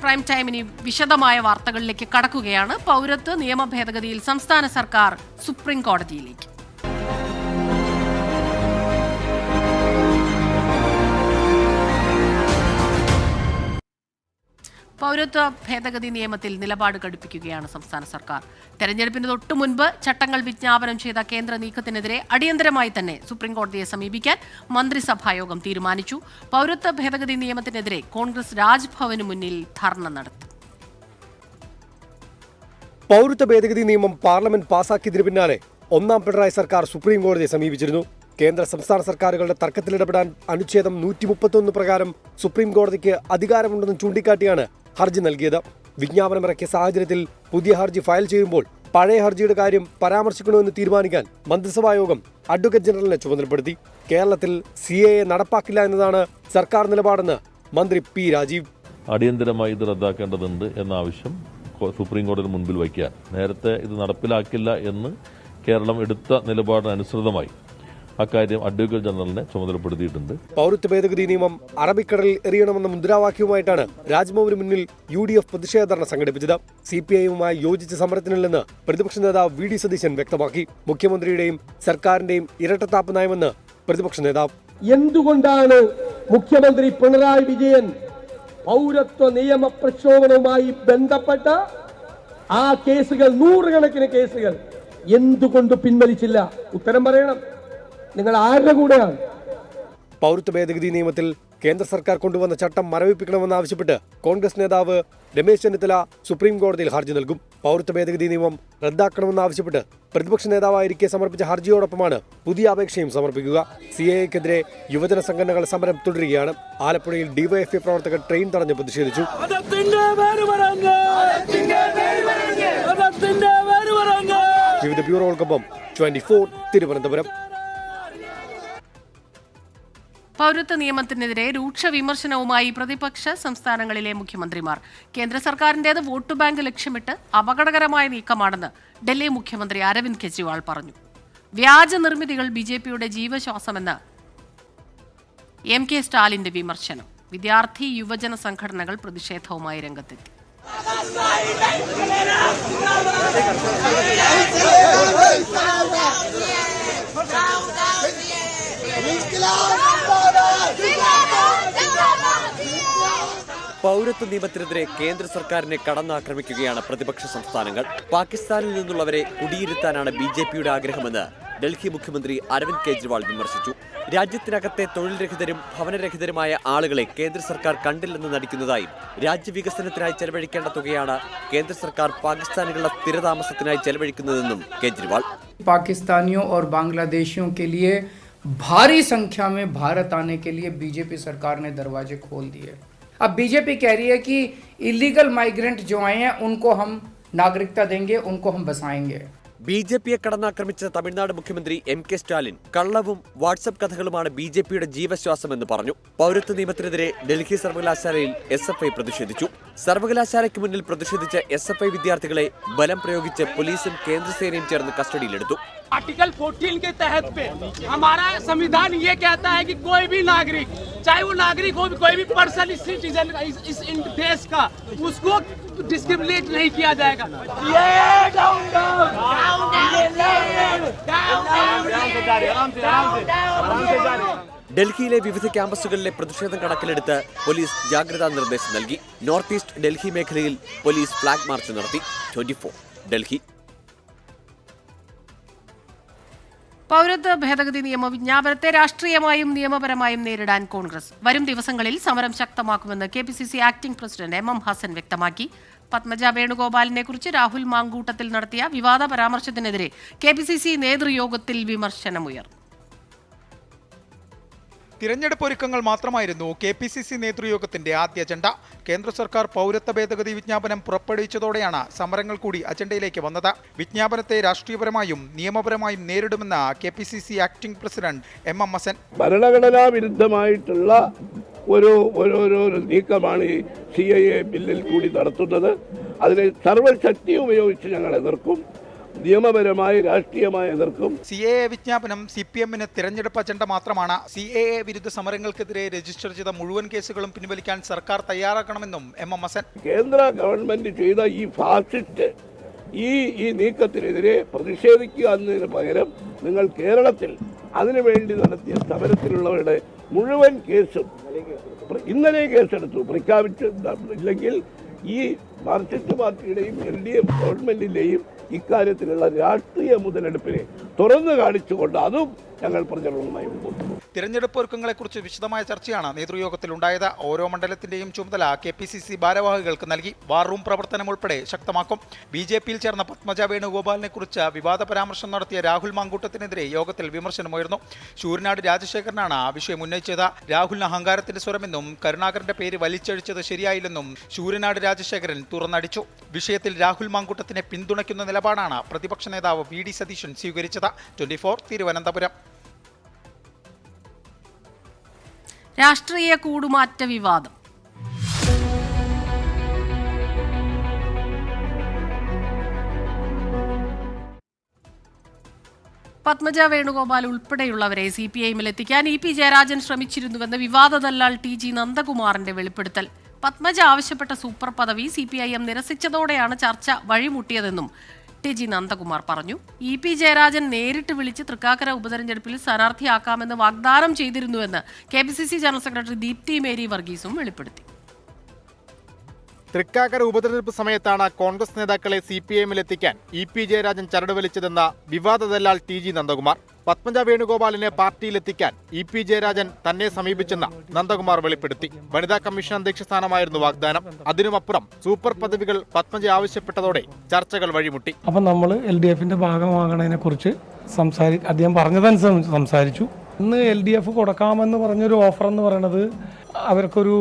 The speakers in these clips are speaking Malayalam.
പ്രൈം ടൈം ഇനി വിശദമായ വാർത്തകളിലേക്ക് കടക്കുകയാണ്. പൗരത്വ നിയമ ഭേദഗതിയിൽ സംസ്ഥാന സർക്കാർ സുപ്രീം കോടതിയിലേക്ക്. പൗരത്വ ഭേദഗതി നിയമത്തിൽ നിലപാട് ഘടിപ്പിക്കുകയാണ് സംസ്ഥാന സർക്കാർ. തെരഞ്ഞെടുപ്പിന് തൊട്ടു മുൻപ് ചട്ടങ്ങൾ വിജ്ഞാപനം ചെയ്ത കേന്ദ്ര നീക്കത്തിനെതിരെ അടിയന്തരമായി തന്നെ സുപ്രീം കോടതിയെ സമീപിക്കാൻ മന്ത്രിസഭായോഗം തീരുമാനിച്ചു. പൗരത്വ ഭേദഗതി നിയമത്തിനെതിരെ കോൺഗ്രസ് രാജ്ഭവന് മുന്നിൽ ധർണ നടത്തി. പൗരത്വ ഭേദഗതി നിയമം പാർലമെന്റ് പാസാക്കിയതിനു പിന്നാലെ ഒന്നാം പിണറായി സർക്കാർ സുപ്രീം കോടതിയെ സമീപിച്ചിരുന്നു. കേന്ദ്ര സംസ്ഥാന സർക്കാരുകളുടെ തർക്കത്തിലിടപെടാൻ അനുച്ഛേദം 131 പ്രകാരം സുപ്രീം കോടതിക്ക് അധികാരമുണ്ടെന്ന് ചൂണ്ടിക്കാട്ടിയാണ് ഹർജി നൽകിയത്. വിജ്ഞാപനമിറക്കിയ സാഹചര്യത്തിൽ പുതിയ ഹർജി ഫയൽ ചെയ്യുമ്പോൾ പഴയ ഹർജിയുടെ കാര്യം പരാമർശിക്കണമെന്ന് തീരുമാനിക്കാൻ മന്ത്രിസഭായോഗം അഡ്വക്കേറ്റ് ജനറലിനെ ചുമതലപ്പെടുത്തി. കേരളത്തിൽ CAA നടപ്പാക്കില്ല എന്നതാണ് സർക്കാർ നിലപാടെന്ന് മന്ത്രി P. രാജീവ്. അടിയന്തരമായി ഇത് റദ്ദാക്കേണ്ടതുണ്ട് എന്ന ആവശ്യം സുപ്രീം കോടതിയുടെ മുൻപിൽ വയ്ക്കാൻ, നേരത്തെ ഇത് നടപ്പിലാക്കില്ല എന്ന് കേരളം എടുത്ത നിലപാടിനനുസൃതമായി അക്കാര്യം അഡ്വക്കേറ്റ് ജനറലിനെ ചുമതലപ്പെടുത്തിയിട്ടുണ്ട്. പൗരത്വ ഭേദഗതി നിയമം അറബിക്കടലിൽ എറിയണമെന്ന മുദ്രാവാക്യവുമായിട്ടാണ് രാജ്ഭവന് മുന്നിൽ UDF പ്രതിഷേധ ധർണ സംഘടിപ്പിച്ചത്. CPI-യുമായി യോജിച്ച സമരത്തിനില്ലെന്ന് പ്രതിപക്ഷ നേതാവ് VD സതീശൻ വ്യക്തമാക്കി. മുഖ്യമന്ത്രിയുടെയും സർക്കാരിന്റെയും ഇരട്ടത്താപ്പ് നയമെന്ന് പ്രതിപക്ഷ നേതാവ്. എന്തുകൊണ്ടാണ് മുഖ്യമന്ത്രി പിണറായി വിജയൻ പൗരത്വ നിയമ പ്രക്ഷോഭവുമായി ബന്ധപ്പെട്ട ആ കേസുകൾ, നൂറുകണക്കിന് കേസുകൾ എന്തുകൊണ്ട് പിൻവലിച്ചില്ല? ഉത്തരം പറയണം. നിങ്ങൾ ആരുടെ കൂടെയാണ്? പൗരത്വ ഭേദഗതി നിയമത്തിൽ കേന്ദ്ര സർക്കാർ കൊണ്ടുവന്ന ചട്ടം മരവിപ്പിക്കണമെന്നാവശ്യപ്പെട്ട് കോൺഗ്രസ് നേതാവ് രമേശ് ചെന്നിത്തല സുപ്രീം കോടതിയിൽ ഹർജി നൽകും. പൗരത്വ ഭേദഗതി നിയമം റദ്ദാക്കണമെന്നാവശ്യപ്പെട്ട് പ്രതിപക്ഷ നേതാവായിരിക്കെ സമർപ്പിച്ച ഹർജിയോടൊപ്പമാണ് പുതിയ അപേക്ഷയും സമർപ്പിക്കുക. CAA-ക്കെതിരെ യുവജന സംഘടനകൾ സമരം തുടരുകയാണ്. ആലപ്പുഴയിൽ DYFI പ്രവർത്തകർ ട്രെയിൻ തടഞ്ഞ് പ്രതിഷേധിച്ചു. വിവിധ ബ്യൂറോകൾക്കൊപ്പം 24 തിരുവനന്തപുരം. പൗരത്വ നിയമത്തിനെതിരെ രൂക്ഷ വിമർശനവുമായി പ്രതിപക്ഷ സംസ്ഥാനങ്ങളിലെ മുഖ്യമന്ത്രിമാർ. കേന്ദ്ര സർക്കാരിന്റേത് വോട്ട് ബാങ്ക് ലക്ഷ്യമിട്ട് അപകടകരമായ നീക്കമാണെന്ന് ഡൽഹി മുഖ്യമന്ത്രി അരവിന്ദ് കെജ്രിവാൾ പറഞ്ഞു. വ്യാജ നിർമ്മിതികൾ BJP-യുടെ ജീവശ്വാസമെന്ന് MK സ്റ്റാലിന്റെ വിമർശനം. വിദ്യാർത്ഥി യുവജന സംഘടനകൾ പ്രതിഷേധവുമായി രംഗത്തെത്തി. പൗരത്വ നിയമത്തിനെതിരെ കേന്ദ്ര സർക്കാരിനെ കടന്നാക്രമിക്കുകയാണ് പ്രതിപക്ഷ സംസ്ഥാനങ്ങൾ. പാകിസ്ഥാനിൽ നിന്നുള്ളവരെ കുടിയിരുത്താനാണ് BJP-യുടെ ആഗ്രഹമെന്ന് ഡൽഹി മുഖ്യമന്ത്രി അരവിന്ദ് കെജ്രിവാൾ വിമർശിച്ചു. രാജ്യത്തിനകത്തെ തൊഴിൽ രഹിതരും ഭവനരഹിതരുമായ ആളുകളെ കേന്ദ്ര സർക്കാർ കണ്ടില്ലെന്ന് നടിക്കുന്നതായും രാജ്യവികസനത്തിനായി ചെലവഴിക്കേണ്ട തുകയാണ് കേന്ദ്ര സർക്കാർ പാകിസ്ഥാനികളുടെ സ്ഥിരതാമസത്തിനായി ചെലവഴിക്കുന്നതെന്നും കേജ്രിവാൾ. पाकिस्तानियों और बांग्लादेशियों के लिए भारी संख्या में भारत आने के लिए BJP सरकार ने दरवाजे खोल दिए. अब BJP कह रही है कि इलीगल माइग्रेंट जो आए हैं उनको हम नागरिकता देंगे, उनको हम बसाएंगे. BJP-യെ കടന്നാക്രമിച്ച തമിഴ്നാട് മുഖ്യമന്ത്രി MK സ്റ്റാലിൻ കള്ളവും വാട്സ്ആപ്പ് കഥകളുമാണ് BJP-യുടെ ജീവശ്വാസമെന്ന് പറഞ്ഞു. പൗരത്വ നിയമത്തിനെതിരെ ഡൽഹി സർവകലാശാലയിൽ SFI പ്രതിഷേധിച്ചു. സർവകലാശാലയ്ക്ക് മുന്നിൽ പ്രതിഷേധിച്ച SFI വിദ്യാർത്ഥികളെ ബലം പ്രയോഗിച്ച് പോലീസും കേന്ദ്രസേനയും ചേർന്ന് കസ്റ്റഡിയിലെടുത്തു. आर्टिकल 14 के तहत पे हमारा संविधान ये कहता है कि कोई भी नागरिक, चाहे वो नागरिक हो, कोई भी पर्सन सिटीजन इस देश का, उसको डिस्क्रिमिनेट नहीं किया जाएगा. ഡൽഹിയിലെ വിവിധ ക്യാമ്പസുകളിലെ പ്രതിഷേധം കണക്കിലെടുത്ത് പോലീസ് ജാഗ്രതാ നിർദ്ദേശം നൽകി. നോർത്ത് ഈസ്റ്റ് ഡൽഹി മേഖലയിൽ പോലീസ് ഫ്ലാഗ് മാർച്ച് നടത്തി. 24 ഡൽഹി. പൗരത്വ ഭേദഗതി നിയമ വിജ്ഞാപനത്തെ രാഷ്ട്രീയമായും നിയമപരമായും നേരിടാൻ കോൺഗ്രസ് വരും ദിവസങ്ങളിൽ സമരം ശക്തമാക്കുമെന്ന് KPCC acting president MM Hasan വ്യക്തമാക്കി. പത്മജ വേണുഗോപാലിനെ കുറിച്ച് രാഹുൽ മാങ്കൂട്ടത്തിൽ നടത്തിയ വിവാദ പരാമർശത്തിനെതിരെ KPCC നേതൃയോഗത്തിൽ വിമർശനമുയർന്നു. തിരഞ്ഞെടുപ്പ് ഒരുക്കങ്ങൾ മാത്രമായിരുന്നു KPCC നേതൃയോഗത്തിന്റെ ആദ്യ അജണ്ട. കേന്ദ്ര സർക്കാർ പൗരത്വ ഭേദഗതി വിജ്ഞാപനം പുറപ്പെടുവിച്ചതോടെയാണ് സമരങ്ങൾ കൂടി അജണ്ടയിലേക്ക് വന്നത്. വിജ്ഞാപനത്തെ രാഷ്ട്രീയപരമായും നിയമപരമായും നേരിടുമെന്ന് KPCC acting president MM Hasan. ഭരണഘടനാ വിരുദ്ധമായിട്ടുള്ള ഒരു നീക്കമാണ് ഈ CAA ബില്ലിൽ കൂടി നടത്തുന്നത്. അതിനെ സർവ്വശക്തി ഉപയോഗിച്ച് ഞങ്ങൾ എതിർക്കും. നിയമപരമായി രാഷ്ട്രീയമായി എതിർക്കും. CAA വിജ്ഞാപനം CPM-ന് തിരഞ്ഞെടുപ്പ് അജണ്ട മാത്രമാണ്. CAA വിരുദ്ധ സമരങ്ങൾക്കെതിരെ രജിസ്റ്റർ ചെയ്ത മുഴുവൻ കേസുകളും പിൻവലിക്കാൻ സർക്കാർ തയ്യാറാക്കണമെന്നും MM ഹസൻ. കേന്ദ്ര ഗവൺമെന്റ് ചെയ്ത ഈ ഫാസിസ്റ്റ് ഈ നീക്കത്തിനെതിരെ പ്രതിഷേധിക്കുക എന്നതിന് പകരം നിങ്ങൾ കേരളത്തിൽ അതിനുവേണ്ടി നടത്തിയ സമരത്തിലുള്ളവരുടെ മുഴുവൻ കേസും ഇന്നലെ കേസെടുത്തു. പ്രഖ്യാപിച്ചില്ലെങ്കിൽ ഈ മാർക്സിസ്റ്റ് പാർട്ടിയുടെയും LDF ഗവൺമെന്റിന്റെയും ഇക്കാര്യത്തിലുള്ള രാഷ്ട്രീയ മുതലെടുപ്പിനെ തുറന്നു കാണിച്ചുകൊണ്ട് അതും ഞങ്ങൾ പ്രചരണവുമായി മുമ്പോട്ട് പോകും. തിരഞ്ഞെടുപ്പ് ഒരുക്കങ്ങളെക്കുറിച്ച് വിശദമായ ചർച്ചയാണ് നേതൃയോഗത്തിലുണ്ടായത്. ഓരോ മണ്ഡലത്തിന്റെയും ചുമതല KPCC ഭാരവാഹികൾക്ക് നൽകി. വാർ റൂം പ്രവർത്തനം ഉൾപ്പെടെ ശക്തമാക്കും. BJP-യിൽ ചേർന്ന പത്മജ വേണുഗോപാലിനെ കുറിച്ച് വിവാദ പരാമർശം നടത്തിയ രാഹുൽ മാങ്കൂട്ടത്തിനെതിരെ യോഗത്തിൽ വിമർശനമുയർന്നു. ശൂരനാട് രാജശേഖരനാണ് വിഷയം ഉന്നയിച്ചത്. രാഹുലിന് അഹങ്കാരത്തിന്റെ സ്വരമെന്നും കരുണാകരന്റെ പേര് വലിച്ചഴിച്ചത് ശരിയായില്ലെന്നും ശൂരനാട് രാജശേഖരൻ തുറന്നടിച്ചു. വിഷയത്തിൽ രാഹുൽ മാങ്കൂട്ടത്തിനെ പിന്തുണയ്ക്കുന്ന നിലപാടാണ് പ്രതിപക്ഷ നേതാവ് VD സതീശൻ സ്വീകരിച്ചത്. 24 തിരുവനന്തപുരം. രാഷ്ട്രീയ കൂടുമാറ്റ വിവാദം. പത്മജ വേണുഗോപാൽ ഉൾപ്പെടെയുള്ളവരെ CPI-ൽ എത്തിക്കാൻ EP ജയരാജൻ ശ്രമിച്ചിരുന്നുവെന്ന് വിവാദ ദല്ലാൾ TG നന്ദകുമാറിന്റെ വെളിപ്പെടുത്തൽ. പത്മജ ആവശ്യപ്പെട്ട സൂപ്പർ പദവി CPIM നിരസിച്ചതോടെയാണ് ചർച്ച വഴിമുട്ടിയതെന്നും TG നന്ദകുമാർ പറഞ്ഞു. EP ജയരാജൻ നേരിട്ട് വിളിച്ച് തൃക്കാക്കര ഉപതെരഞ്ഞെടുപ്പിൽ സ്ഥാനാർത്ഥിയാക്കാമെന്ന് വാഗ്ദാനം ചെയ്തിരുന്നുവെന്ന് KPCC general secretary Deepthi Mary വർഗീസും വെളിപ്പെടുത്തി. തൃക്കാക്കര ഉപതെരഞ്ഞെടുപ്പ് സമയത്താണ് കോൺഗ്രസ് നേതാക്കളെ CPI-ൽ എത്തിക്കാൻ EP ജയരാജൻ ചരട് വലിച്ചതെന്ന വിവാദ ദല്ലാൾ TG നന്ദകുമാർ. പത്മജ വേണുഗോപാലിനെ പാർട്ടിയിലെത്തിക്കാൻ EP ജയരാജൻ തന്നെ സമീപിച്ചെന്ന് നന്ദകുമാർ വെളിപ്പെടുത്തി. വനിതാ കമ്മീഷൻ അധ്യക്ഷ സ്ഥാനമായിരുന്നു വാഗ്ദാനം. അതിനുമപ്പുറം സൂപ്പർ പദവികൾ പത്മജ ആവശ്യപ്പെട്ടതോടെ ചർച്ചകൾ വഴിമുട്ടി. അപ്പം നമ്മൾ LDF-ന്റെ ഭാഗമാകണതിനെ കുറിച്ച് അദ്ദേഹം പറഞ്ഞതനുസരിച്ച് സംസാരിച്ചു. ഇന്ന് LDF കൊടുക്കാമെന്ന് പറഞ്ഞൊരു ഓഫർ എന്ന് പറയുന്നത് അവർക്കൊരു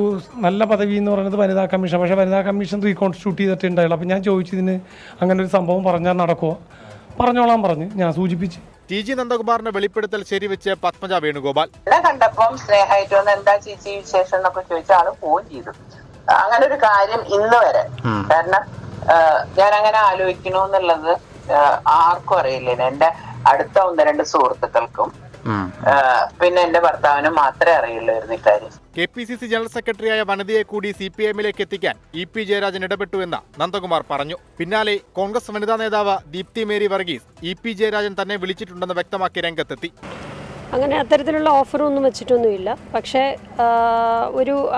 നല്ല പദവി എന്ന് പറയുന്നത് വനിതാ കമ്മീഷൻ. പക്ഷേ വനിതാ കമ്മീഷൻ റീകോൺസ്റ്റിറ്റ്യൂട്ട് ചെയ്തിട്ടുണ്ടായില്ല. അപ്പം ഞാൻ ചോദിച്ചു, ഇതിന് അങ്ങനെ ഒരു സംഭവം പറഞ്ഞാൽ നടക്കുമോ? പറഞ്ഞോളാൻ പറഞ്ഞ് ഞാൻ സൂചിപ്പിച്ചു. TG നന്ദകുമാറിന്റെ വെളിപ്പെടുത്തൽ ശരിവെച്ച് പത്മജ വേണുഗോപാൽ. കണ്ടപ്പം സ്നേഹമായിട്ട് വന്ന് എന്താ ചേച്ചി വിശേഷം എന്നൊക്കെ ചോദിച്ച ആള് ഫോൺ ചെയ്തു. അങ്ങനെ ഒരു കാര്യം ഇന്ന് വരെ, കാരണം ഞാൻ അങ്ങനെ ആലോചിക്കണമെന്നുള്ളത് ആർക്കും അറിയില്ല. എന്റെ അടുത്ത 1-2 സുഹൃത്തുക്കൾക്കും പിന്നെ എന്റെ ഭർത്താവിനും മാത്രമേ അറിയുള്ളായിരുന്നു ഇക്കാര്യം. KPCC ജനറൽ സെക്രട്ടറിയായ വനിതയെ കൂടി CPI-ലേക്ക് എത്തിക്കാൻ EP ജയരാജൻ ഇടപെട്ടുവെന്ന് നന്ദകുമാർ പറഞ്ഞു. പിന്നാലെ കോൺഗ്രസ് വനിതാ നേതാവ് ദീപ്തി മേരി വർഗീസ് EP ജയരാജൻ തന്നെ വിളിച്ചിട്ടുണ്ടെന്ന് വ്യക്തമാക്കി രംഗത്തെത്തി. അങ്ങനെ അത്തരത്തിലുള്ള ഓഫറൊന്നും വെച്ചിട്ടൊന്നുമില്ല. പക്ഷേ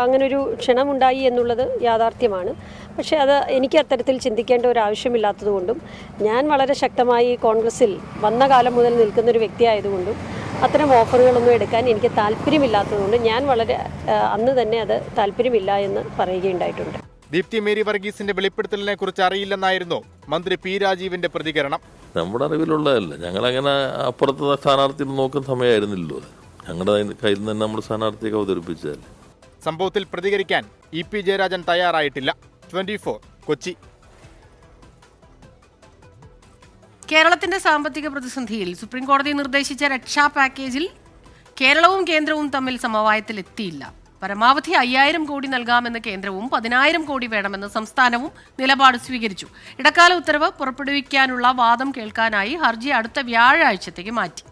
അങ്ങനൊരു ക്ഷണമുണ്ടായി എന്നുള്ളത് യാഥാർത്ഥ്യമാണ്. പക്ഷേ അത് എനിക്ക് അത്തരത്തിൽ ചിന്തിക്കേണ്ട ഒരു ആവശ്യമില്ലാത്തതുകൊണ്ടും ഞാൻ വളരെ ശക്തമായി കോൺഗ്രസിൽ വന്ന കാലം മുതൽ നിൽക്കുന്നൊരു വ്യക്തിയായതുകൊണ്ടും അത്തരം ഓഫറുകളൊന്നും എടുക്കാൻ എനിക്ക് താല്പര്യമില്ലാത്തതുകൊണ്ട് ഞാൻ അന്ന് തന്നെ അത് താല്പര്യമില്ല എന്ന് പറയുകയുണ്ടായിട്ടുണ്ട്. ദീപ്തി മേരി വർഗീസിന്റെ വെളിപ്പെടുത്തലിനെ കുറിച്ച് അറിയില്ലെന്നായിരുന്നു മന്ത്രി P രാജീവിന്റെ പ്രതികരണം. നമ്മുടെ അറിവിലുള്ളതല്ല. ഞങ്ങളങ്ങനെ അപ്പുറത്തെ സ്ഥാനാർത്ഥി നോക്കുന്ന സമയമായിരുന്നില്ലല്ലോ. ഞങ്ങളുടെ കയ്യിൽ നിന്ന് തന്നെ നമ്മൾ സ്ഥാനാർത്ഥിയൊക്കെ അവതരിപ്പിച്ചതല്ലേ. സംഭവത്തിൽ പ്രതികരിക്കാൻ EP ജയരാജൻ തയ്യാറായിട്ടില്ല. 24 കൊച്ചി. കേരളത്തിന്റെ സാമ്പത്തിക പ്രതിസന്ധിയിൽ സുപ്രീംകോടതി നിർദ്ദേശിച്ച രക്ഷാ പാക്കേജിൽ കേരളവും കേന്ദ്രവും തമ്മിൽ സമവായത്തിലെത്തിയില്ല. പരമാവധി 5000 കോടി നൽകാമെന്ന് കേന്ദ്രവും 10000 കോടി വേണമെന്ന് സംസ്ഥാനവും നിലപാട് സ്വീകരിച്ചു. ഇടക്കാല ഉത്തരവ് പുറപ്പെടുവിക്കാനുള്ള വാദം കേൾക്കാനായി ഹർജി അടുത്ത വ്യാഴാഴ്ചത്തേക്ക് മാറ്റി.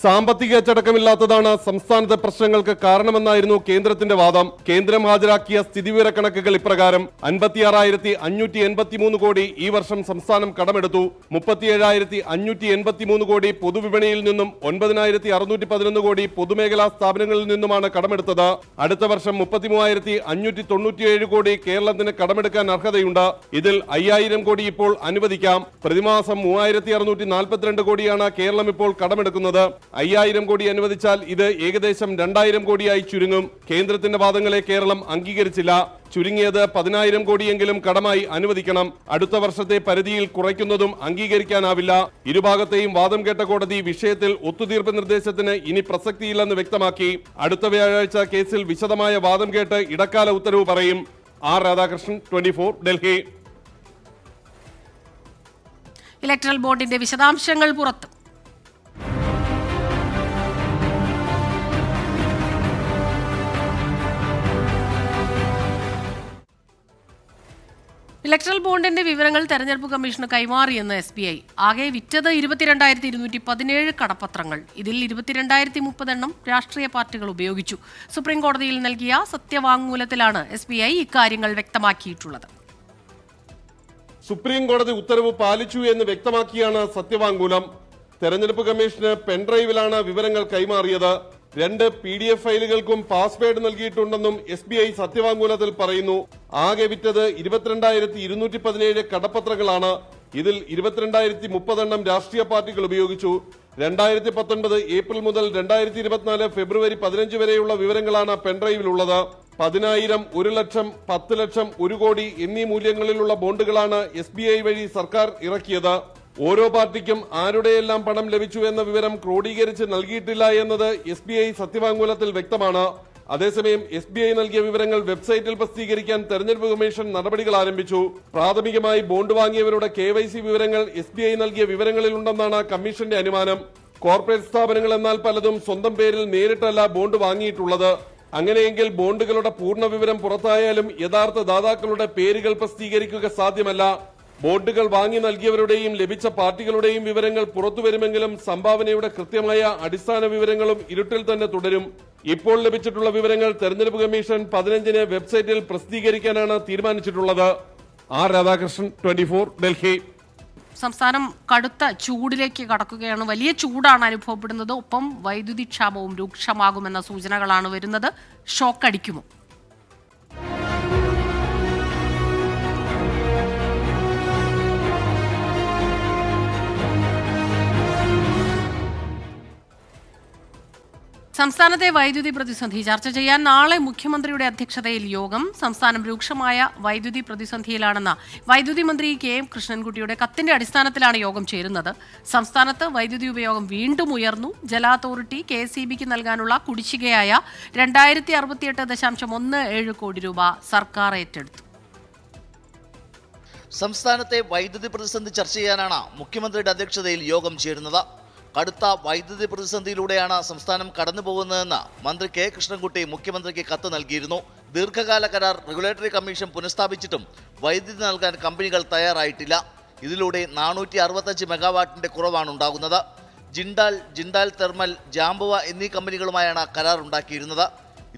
സാമ്പത്തിക അച്ചടക്കമില്ലാത്തതാണ് സംസ്ഥാനത്തെ പ്രശ്നങ്ങൾക്ക് കാരണമെന്നായിരുന്നു കേന്ദ്രത്തിന്റെ വാദം. കേന്ദ്രം ഹാജരാക്കിയ സ്ഥിതിവിവരക്കണക്കുകൾ ഇപ്രകാരം: 56,583 കോടി ഈ വർഷം സംസ്ഥാനം കടമെടുത്തു. 37,583 കോടി പൊതുവിപണിയിൽ നിന്നും 9,611 കോടി പൊതുമേഖലാ സ്ഥാപനങ്ങളിൽ നിന്നുമാണ് കടമെടുത്തത്. അടുത്ത വർഷം 33,597 കോടി കേരളത്തിന് കടമെടുക്കാൻ അർഹതയുണ്ട്. ഇതിൽ 5000 കോടി ഇപ്പോൾ അനുവദിക്കാം. പ്രതിമാസം 3642 കോടിയാണ് കേരളം ഇപ്പോൾ കടമെടുക്കുന്നത്. 5000 കോടി അനുവദിച്ചാൽ ഇത് ഏകദേശം 2000 കോടിയായി ചുരുങ്ങും. കേന്ദ്രത്തിന്റെ വാദങ്ങളെ കേരളം അംഗീകരിച്ചില്ല. ചുരുങ്ങിയത് 10000 കോടിയെങ്കിലും കടമായി അനുവദിക്കണം. അടുത്ത വർഷത്തെ പരിധിയിൽ കുറയ്ക്കുന്നതും അംഗീകരിക്കാനാവില്ല. ഇരുഭാഗത്തെയും വാദം കേട്ട കോടതി വിഷയത്തിൽ ഒത്തുതീർപ്പ് നിർദ്ദേശത്തിന് ഇനി പ്രസക്തിയില്ലെന്ന് വ്യക്തമാക്കി. അടുത്ത വ്യാഴാഴ്ച കേസിൽ വിശദമായ വാദം കേട്ട് ഇടക്കാല ഉത്തരവ് പറയും. R രാധാകൃഷ്ണൻ, 24 ഡൽഹി. ഇലക്ട്രൽ ബോർഡിന്റെ വിശദാംശങ്ങൾ പുറത്തു. ഇലക്ട്രൽ ബോണ്ടിന്റെ വിവരങ്ങൾ തെരഞ്ഞെടുപ്പ് കമ്മീഷന് കൈമാറിയെന്ന് SBI. ആകെ വിറ്റത് 22,217 കടപ്പത്രങ്ങൾ. ഇതിൽ 22,030 എണ്ണം രാഷ്ട്രീയ പാർട്ടികൾ ഉപയോഗിച്ചു. സുപ്രീം കോടതിയിൽ നൽകിയ സത്യവാങ്മൂലത്തിലാണ് SBI ഇക്കാര്യങ്ങൾ വ്യക്തമാക്കിയിട്ടുള്ളത്. സുപ്രീം കോടതി ഉത്തരവ് പാലിച്ചു എന്ന് വ്യക്തമാക്കിയാണ് സത്യവാങ്മൂലം. തെരഞ്ഞെടുപ്പ് കമ്മീഷന് പെൻഡ്രൈവിലാണ് വിവരങ്ങൾ കൈമാറിയത്. 2 PDF ഫയലുകൾക്കും പാസ്വേഡ് നൽകിയിട്ടുണ്ടെന്നും SBI സത്യവാങ്മൂലത്തിൽ പറയുന്നു. ആകെ വിറ്റത് 22,217 കടപ്പത്രങ്ങളാണ്. ഇതിൽ 22,030 എണ്ണം രാഷ്ട്രീയ പാർട്ടികൾ ഉപയോഗിച്ചു. 2019 ഏപ്രിൽ മുതൽ 2024 ഫെബ്രുവരി 15 വരെയുള്ള വിവരങ്ങളാണ് പെൻഡ്രൈവിലുള്ളത്. 10,000, 1 ലക്ഷം, 10 ലക്ഷം, 1 കോടി എന്നീ മൂല്യങ്ങളിലുള്ള ബോണ്ടുകളാണ് SBI വഴി സർക്കാർ ഇറക്കിയത്. ഓരോ പാർട്ടിക്കും ആരുടെയെല്ലാം പണം ലഭിച്ചു എന്ന വിവരം ക്രോഡീകരിച്ച് നൽകിയിട്ടില്ല എന്നത് SBI സത്യവാങ്മൂലത്തിൽ വ്യക്തമാണ്. അതേസമയം SBI നൽകിയ വിവരങ്ങൾ വെബ്സൈറ്റിൽ പ്രസിദ്ധീകരിക്കാൻ തെരഞ്ഞെടുപ്പ് കമ്മീഷൻ നടപടികൾ ആരംഭിച്ചു. പ്രാഥമികമായി ബോണ്ട് വാങ്ങിയവരുടെ KYC വിവരങ്ങൾ SBI നൽകിയ വിവരങ്ങളിലുണ്ടെന്നാണ് കമ്മീഷന്റെ അനുമാനം. കോർപ്പറേറ്റ് സ്ഥാപനങ്ങൾ എന്നാൽ പലതും സ്വന്തം പേരിൽ നേരിട്ടല്ല ബോണ്ട് വാങ്ങിയിട്ടുള്ളത്. അങ്ങനെയെങ്കിൽ ബോണ്ടുകളുടെ പൂർണ്ണ വിവരം പുറത്തായാലും യഥാർത്ഥ ദാതാക്കളുടെ പേരുകൾ പ്രസിദ്ധീകരിക്കുക സാധ്യമല്ല. ബോണ്ടുകൾ വാങ്ങി നൽകിയവരുടെയും ലഭിച്ച പാർട്ടികളുടെയും വിവരങ്ങൾ പുറത്തുവരുമെങ്കിലും സംഭാവനയുടെ കൃത്യമായ അടിസ്ഥാന വിവരങ്ങളും ഇരുട്ടിൽ തന്നെ തുടരും. ഇപ്പോൾ ലഭിച്ചിട്ടുള്ള വിവരങ്ങൾ തെരഞ്ഞെടുപ്പ് കമ്മീഷൻ 15-ന് വെബ്സൈറ്റിൽ പ്രസിദ്ധീകരിക്കാനാണ് തീരുമാനിച്ചിട്ടുള്ളത്. R. രാധാകൃഷ്ണൻ, 24, ഡൽഹി. സംസ്ഥാനം കടുത്ത ചൂടിലേക്ക് കടക്കുകയാണ്. വലിയ ചൂടാണ് അനുഭവപ്പെടുന്നത്. ഒപ്പം വൈദ്യുതി ക്ഷാമവും രൂക്ഷമാകുമെന്ന സൂചനകളാണ് വരുന്നത്. ഷോക്കടിക്കുമോ? സംസ്ഥാനത്തെ വൈദ്യുതി പ്രതിസന്ധി ചർച്ച ചെയ്യാൻ നാളെ മുഖ്യമന്ത്രിയുടെ അധ്യക്ഷതയിൽ യോഗം. സംസ്ഥാനം രൂക്ഷമായ വൈദ്യുതി പ്രതിസന്ധിയിലാണെന്ന വൈദ്യുതി മന്ത്രി KM കൃഷ്ണൻകുട്ടിയുടെ കത്തിന്റെ അടിസ്ഥാനത്തിലാണ് യോഗം ചേരുന്നത്. സംസ്ഥാനത്ത് വൈദ്യുതി ഉപയോഗം വീണ്ടും ഉയർന്നു. ജല അതോറിറ്റി KSEBക്ക് നൽകാനുള്ള കുടിശ്ശികയായ 2,068.17 കോടി രൂപ സർക്കാർ ഏറ്റെടുത്തു. സംസ്ഥാനത്തെ വൈദ്യുതി പ്രതിസന്ധി ചർച്ച ചെയ്യാനാണ് മുഖ്യമന്ത്രിയുടെ അധ്യക്ഷതയിൽ യോഗം ചേരുന്നത്. കടുത്ത വൈദ്യുതി പ്രതിസന്ധിയിലൂടെയാണ് സംസ്ഥാനം കടന്നുപോകുന്നതെന്ന് മന്ത്രി K. കൃഷ്ണൻകുട്ടി മുഖ്യമന്ത്രിക്ക് കത്ത് നൽകിയിരുന്നു. ദീർഘകാല കരാർ റെഗുലേറ്ററി കമ്മീഷൻ പുനഃസ്ഥാപിച്ചിട്ടും വൈദ്യുതി നൽകാൻ കമ്പനികൾ തയ്യാറായിട്ടില്ല. ഇതിലൂടെ 465 മെഗാവാട്ടിന്റെ കുറവാണ് ഉണ്ടാകുന്നത്. ജിൻഡാൽ തെർമൽ, ജാംബുവ എന്നീ കമ്പനികളുമായാണ് കരാർ ഉണ്ടാക്കിയിരുന്നത്.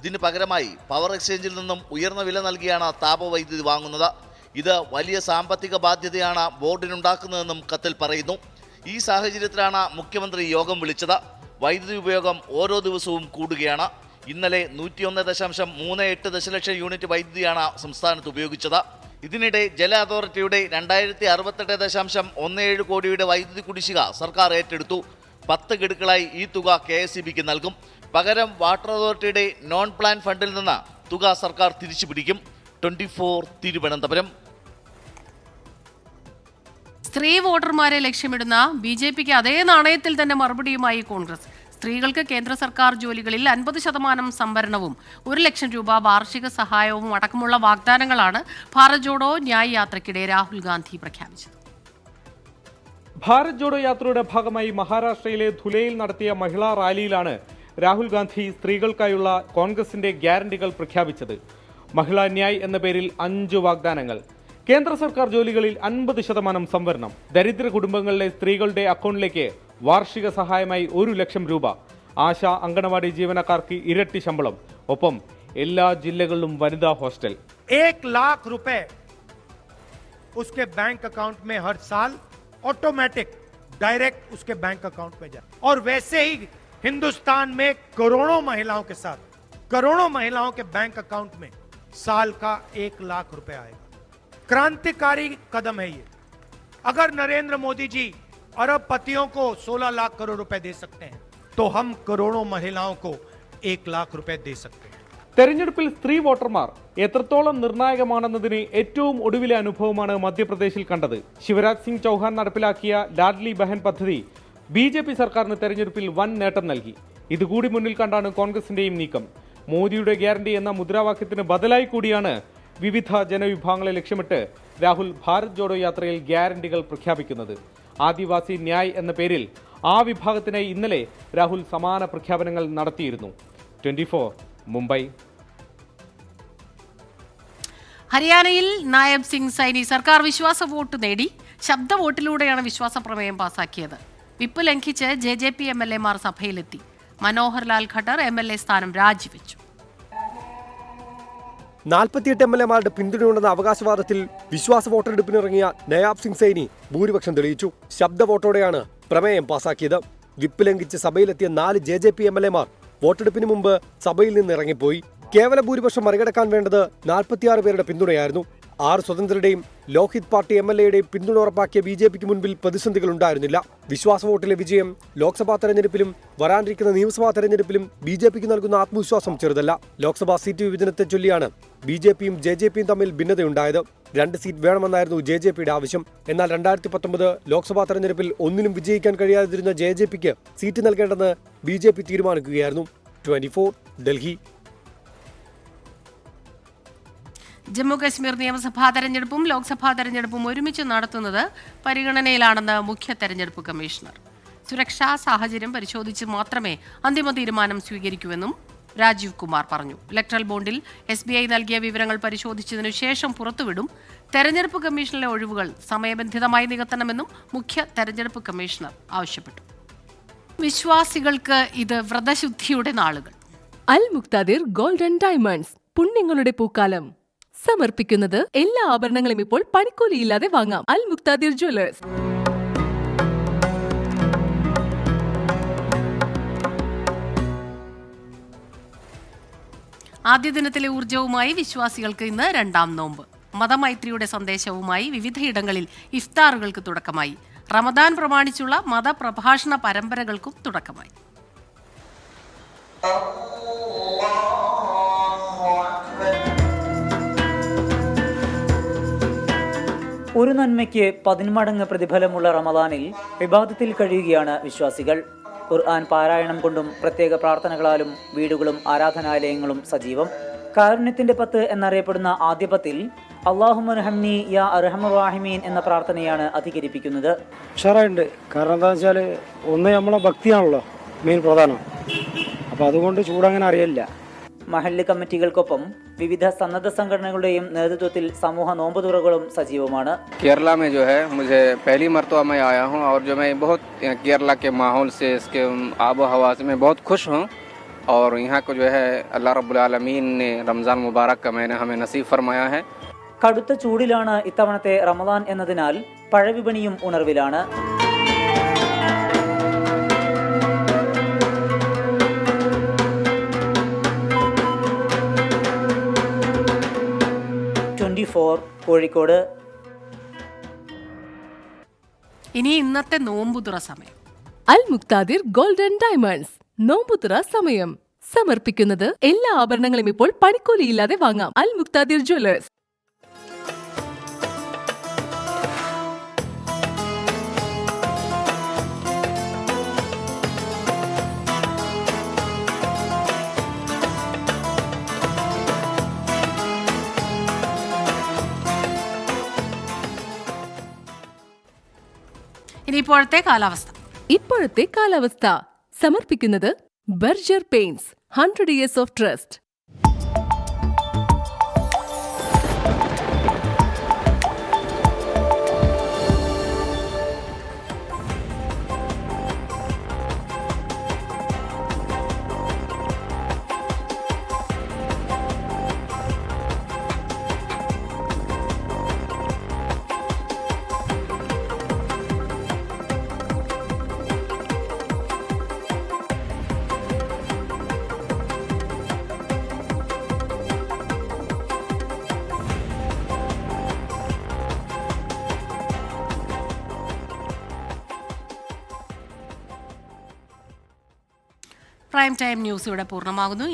ഇതിന് പകരമായി പവർ എക്സ്ചേഞ്ചിൽ നിന്നും ഉയർന്ന വില നൽകിയാണ് താപവൈദ്യുതി വാങ്ങുന്നത്. ഇത് വലിയ സാമ്പത്തിക ബാധ്യതയാണ് ബോർഡിനുണ്ടാക്കുന്നതെന്നും കത്തിൽ പറയുന്നു. ഈ സാഹചര്യത്തിലാണ് മുഖ്യമന്ത്രി യോഗം വിളിച്ചത്. വൈദ്യുതി ഉപയോഗം ഓരോ ദിവസവും കൂടുകയാണ്. ഇന്നലെ 101.38 ദശലക്ഷം യൂണിറ്റ് വൈദ്യുതിയാണ് സംസ്ഥാനത്ത് ഉപയോഗിച്ചത്. ഇതിനിടെ ജല അതോറിറ്റിയുടെ 2,068.17 കോടിയുടെ വൈദ്യുതി കുടിശ്ശിക സർക്കാർ ഏറ്റെടുത്തു. 10 ഗഡുക്കളായി ഈ തുക KSEBക്ക് നൽകും. പകരം വാട്ടർ അതോറിറ്റിയുടെ നോൺ പ്ലാൻ ഫണ്ടിൽ നിന്ന് തുക സർക്കാർ തിരിച്ചു പിടിക്കും. 24, തിരുവനന്തപുരം. സ്ത്രീ വോട്ടർമാരെ ലക്ഷ്യമിടുന്ന BJPക്ക് അതേ നാണയത്തിൽ തന്നെ മറുപടിയുമായി കോൺഗ്രസ്. സ്ത്രീകൾക്ക് കേന്ദ്ര സർക്കാർ ജോലികളിൽ 50% സംവരണവും 1 ലക്ഷം രൂപ വാർഷിക സഹായവും അടക്കമുള്ള വാഗ്ദാനങ്ങളാണ് ഭാരത് ജോഡോ ന്യായ് യാത്രയ്ക്കിടെ രാഹുൽ ഗാന്ധി പ്രഖ്യാപിച്ചത്. ഭാരത് ജോഡോ യാത്രയുടെ ഭാഗമായി മഹാരാഷ്ട്രയിലെ ധുലെയിൽ നടത്തിയ മഹിളാ റാലിയിലാണ് രാഹുൽ ഗാന്ധി സ്ത്രീകൾക്കായുള്ള കോൺഗ്രസിന്റെ ഗ്യാരണ്ടികൾ പ്രഖ്യാപിച്ചത്. മഹിളാ ന്യായ് എന്ന പേരിൽ 5 വാഗ്ദാനങ്ങൾ. കേന്ദ്ര സർക്കാർ ജോലികളിൽ 50% സംവരണം. ദരിദ്ര കുടുംബങ്ങളിലെ സ്ത്രീകളുടെ അക്കൗണ്ടിലേക്ക് വാർഷിക സഹായമായി 1 ലക്ഷം രൂപ. ആശാ അങ്കണവാടി ജീവനക്കാർക്ക് ഇരട്ടി ശമ്പളം. ഒപ്പം എല്ലാ ജില്ലകളിലും വനിതാ ഹോസ്റ്റൽ. 1 लाख रुपए उसके बैंक अकाउंट में हर साल ऑटोमेटिक डायरेक्ट उसके बैंक अकाउंट में जाए. और वैसे ही हिंदुस्तान में करोड़ों महिलाओं के साथ करोड़ों महिलाओं के बैंक अकाउंट में साल का 1 लाख रुपए आएगा. क्रांतिकारी कदम है ये. अगर नरेंद्र मोदी जी अरबपतियों को 16 लाख करोड़ रुपए दे सकते हैं तो हम करोड़ों महिलाओं को 1 लाख रुपए दे सकते हैं. തെരഞ്ഞെടുപ്പിൽ സ്ത്രീ വോട്ടർമാർ എത്രത്തോളം നിർണായകമാണെന്നതിന് ഏറ്റവും ഒടുവിലെ അനുഭവമാണ് മധ്യപ്രദേശിൽ കണ്ടത്. ശിവരാജ് സിംഗ് ചൗഹാൻ നടപ്പിലാക്കിയ ലാഡ്ലി ബഹൻ പദ്ധതി BJP സർക്കാരിന് തെരഞ്ഞെടുപ്പിൽ വൻ നേട്ടം നൽകി. ഇതുകൂടി മുന്നിൽ കണ്ടാണ് കോൺഗ്രസിന്റെയും നീക്കം. മോദിയുടെ ഗ്യാരണ്ടി എന്ന മുദ്രാവാക്യത്തിന് ബദലായി കൂടിയാണ് വിവിധ ജനവിഭാഗങ്ങളെ ലക്ഷ്യമിട്ട് രാഹുൽ ഭാരത് ജോഡോ യാത്രയിൽ ഗ്യാരണ്ടികൾ പ്രഖ്യാപിക്കുന്നത്. ആദിവാസി ന്യായ് എന്ന പേരിൽ ആ വിഭാഗത്തിനായി ഇന്നലെ രാഹുൽ സമാന പ്രഖ്യാപനങ്ങൾ നടത്തിയിരുന്നു. 24, മുംബൈ. ഹരിയാനയിൽ നായബ് സിംഗ് സൈനി സർക്കാർ വിശ്വാസ വോട്ട് നേടി. ശബ്ദ വോട്ടിലൂടെയാണ് വിശ്വാസ പ്രമേയം പാസാക്കിയത്. വിപ്പ് ലംഘിച്ച് JJP MLA-മാർ സഭയിലെത്തി. മനോഹർ ലാൽ ഖട്ടർ MLA സ്ഥാനം രാജിവെച്ചു. 48 MLA-മാരുടെ പിന്തുണയുണ്ടെന്ന അവകാശവാദത്തിൽ വിശ്വാസ വോട്ടെടുപ്പിനിറങ്ങിയ നയാബ് സിംഗ് സൈനി ഭൂരിപക്ഷം തെളിയിച്ചു. ശബ്ദ വോട്ടോടെയാണ് പ്രമേയം പാസാക്കിയത്. വിപ്പ് ലംഘിച്ച് സഭയിലെത്തിയ 4 JJP MLA-മാർ വോട്ടെടുപ്പിന് മുമ്പ് സഭയിൽ നിന്ന് ഇറങ്ങിപ്പോയി. കേവല ഭൂരിപക്ഷം മറികടക്കാൻ വേണ്ടത് 46 പേരുടെ പിന്തുണയായിരുന്നു. 6 സ്വതന്ത്രരുടെയും ലോക്ഹിത് പാർട്ടി MLA-യുടെയും പിന്തുണ ഉറപ്പാക്കിയ BJPക്ക് മുൻപിൽ പ്രതിസന്ധികൾ ഉണ്ടായിരുന്നില്ല. വിശ്വാസ വോട്ടിലെ വിജയം ലോക്സഭാ തെരഞ്ഞെടുപ്പിലും വരാനിരിക്കുന്ന നിയമസഭാ തെരഞ്ഞെടുപ്പിലും BJPക്ക് നൽകുന്ന ആത്മവിശ്വാസം ചെറുതല്ല. ലോക്സഭാ സീറ്റ് വിഭജനത്തെ ചൊല്ലിയാണ് BJPയും JJPയും തമ്മിൽ ഭിന്നതയുണ്ടായത്. 2 സീറ്റ് വേണമെന്നായിരുന്നു JJPയുടെ ആവശ്യം. എന്നാൽ 2019 ലോക്സഭാ തെരഞ്ഞെടുപ്പിൽ ഒന്നിനും വിജയിക്കാൻ കഴിയാതിരുന്ന JJPക്ക് സീറ്റ് നൽകേണ്ടെന്ന് BJP തീരുമാനിക്കുകയായിരുന്നു. 24 ഡൽഹി. ജമ്മുകശ്മീർ നിയമസഭാ തെരഞ്ഞെടുപ്പും ലോക്സഭാ തെരഞ്ഞെടുപ്പും ഒരുമിച്ച് നടത്തുന്നത് പരിഗണനയിലാണെന്ന് മുഖ്യ തെരഞ്ഞെടുപ്പ് കമ്മീഷണർ. സുരക്ഷാ സാഹചര്യം പരിശോധിച്ച് മാത്രമേ അന്തിമ തീരുമാനം സ്വീകരിക്കൂവെന്നും രാജീവ് കുമാർ പറഞ്ഞു. ഇലക്ട്രൽ ബോണ്ടിൽ SBI നൽകിയ വിവരങ്ങൾ പരിശോധിച്ചതിനു ശേഷം പുറത്തുവിടും. തെരഞ്ഞെടുപ്പ് കമ്മീഷനിലെ ഒഴിവുകൾ സമയബന്ധിതമായി നികത്തണമെന്നും മുഖ്യ തെരഞ്ഞെടുപ്പ് കമ്മീഷണർ ആവശ്യപ്പെട്ടു. വിശ്വാസികൾക്ക് ഇത് വ്രതശുദ്ധിയുടെ നാളുകൾ. അൽ മുക്താദിർ ഗോൾഡ് ആൻഡ് ഡയമണ്ട്സ് പുണ്യങ്ങളുടെ പൂക്കാലം സമർപ്പിക്കുന്നത് എല്ലാ ആഭരണങ്ങളും ഇപ്പോൾ പണിക്കൂലിയില്ലാതെ വാങ്ങാം. അൽ മുക്താദിർ ജ്വല്ലേഴ്സ്. ആദ്യ ദിനത്തിലെ ഊർജവുമായി വിശ്വാസികൾക്ക് ഇന്ന് 2ാം നോമ്പ്. മതമൈത്രിയുടെ സന്ദേശവുമായി വിവിധയിടങ്ങളിൽ ഇഫ്താറുകൾക്ക് തുടക്കമായി. റമദാൻ പ്രമാണിച്ചുള്ള മതപ്രഭാഷണ പരമ്പരകൾക്കും തുടക്കമായി. ഒരു നന്മയ്ക്ക് 10 മടങ്ങ് പ്രതിഫലമുള്ള റമദാനിൽ ഇബാദത്തിൽ കഴിയുകയാണ് വിശ്വാസികൾ. ഖുർആൻ പാരായണം കൊണ്ടും പ്രത്യേക പ്രാർത്ഥനകളാലും വീടുകളും ആരാധനാലയങ്ങളും സജീവം. കാരുണ്യത്തിന്റെ 10 എന്നറിയപ്പെടുന്ന ആദ്യ 10-ൽ അല്ലാഹുമ്മർഹംനി യാ അർഹമർ റഹീമീൻ എന്ന പ്രാർത്ഥനയാണ് അധികരിപ്പിക്കുന്നത്. ഉഷാറായിട്ടുണ്ട്. കാരണം എന്താണെന്ന് വെച്ചാൽ ഒന്ന് നമ്മളെ ഭക്തിയാണല്ലോ മെയിൻ പ്രധാനം. അപ്പം അതുകൊണ്ട് ചൂടങ്ങനെ അറിയില്ല. മഹല്ല് കമ്മിറ്റികൾക്കൊപ്പം വിവിധ സന്നദ്ധ സംഘടനകളുടെയും നേതൃത്വത്തിൽ സമൂഹ നോമ്പുതുറകളും സജീവമാണ്. केरला में जो है मुझे पहली मरतबा मैं आया हूँ और जो मैं बहुत केरला के माहौल से इसके आबो हवा से मैं बहुत खुश हूँ और यहाँ को जो है अल्लाह रब्बुल आलमीन ने रमज़ान मुबारक का महीना हमें नसीब फरमाया है. കടുത്ത ചൂടിലാണ് ഇത്തവണത്തെ റമദാൻ എന്നതിനാൽ പഴവിപണിയും ഉണർവിലാണ്. കോഴിക്കോട്. ഇനി ഇന്നത്തെ നോമ്പുതുറ സമയം. അൽ മുക്താദിർ ഗോൾഡ് ആൻഡ് ഡയമണ്ട്സ് നോമ്പുതുറ സമയം സമർപ്പിക്കുന്നത് എല്ലാ ആഭരണങ്ങളും ഇപ്പോൾ പണിക്കൂലിയില്ലാതെ വാങ്ങാം. അൽ മുക്താദിർ ജ്വല്ലേഴ്സ്. ഇനി ഇപ്പോഴത്തെ കാലാവസ്ഥ സമർപ്പിക്കുന്നത് Berger paints 100 years of trust. Prime time news ഇവിടെ പൂർണ്ണമാകുന്നു.